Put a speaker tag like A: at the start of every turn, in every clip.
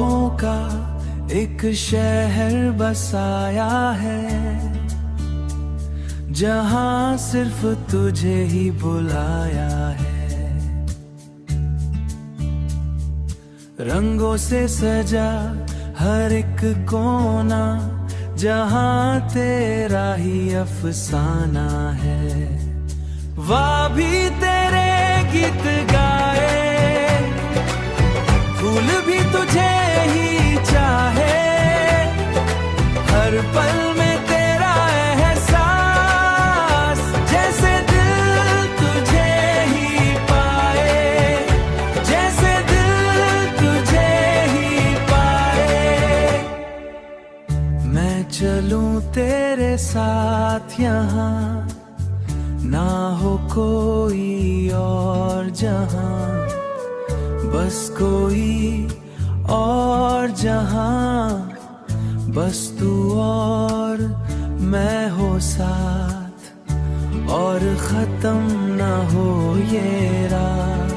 A: ख्वाबों का एक शहर बसाया है, जहां सिर्फ तुझे ही बुलाया है। रंगों से सजा हर एक कोना, जहां तेरा ही अफसाना है। वह भी तेरे गीत गाए, फूल भी तुझे ही चाहे, हर पल में तेरा एहसास, जैसे दिल तुझे ही पाए, जैसे दिल तुझे ही पाए। मैं चलूं तेरे साथ यहाँ, ना हो कोई और जहां, बस कोई और जहां, बस तू और मैं हो साथ, और खत्म ना हो ये रात।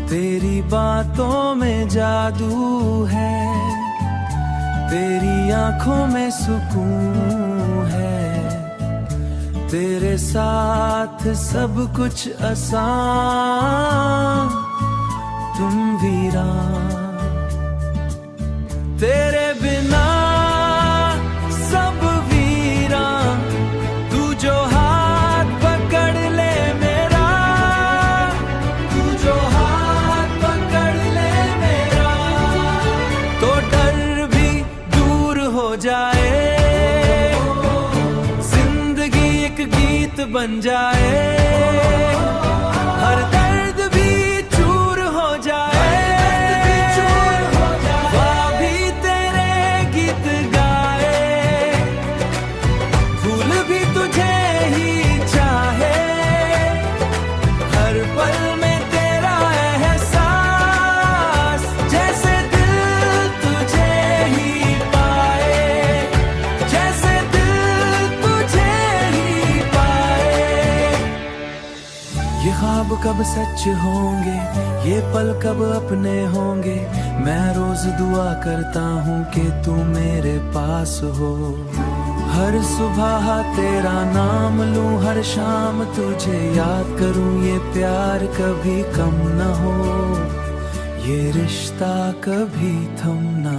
A: तेरी बातों में जादू है, तेरी आंखों में सुकून है, तेरे साथ सब कुछ आसान, तुम वीरान। तेरे बिना सब वीरान, तू जो हाथ पकड़ ले मेरा, तू जो हाथ पकड़ ले मेरा, तो डर भी दूर हो जाए, बन जाए, हर दर्द भी चूर हो जाए, वह भी तेरे गीत गाए, फूल भी तुझे ही चाहे, हर पल में तेरा एहसास, जैसे दिल तुझे ही पाए, जैसे दिल तुझे ही पाए। ये ख्वाब कब सच होंगे, ये पल कब अपने होंगे, मैं रोज दुआ करता हूँ कि तू मेरे पास हो। हर सुबह तेरा नाम लूं, हर शाम तुझे याद करूं, ये प्यार कभी कम न हो, ये रिश्ता कभी थम ना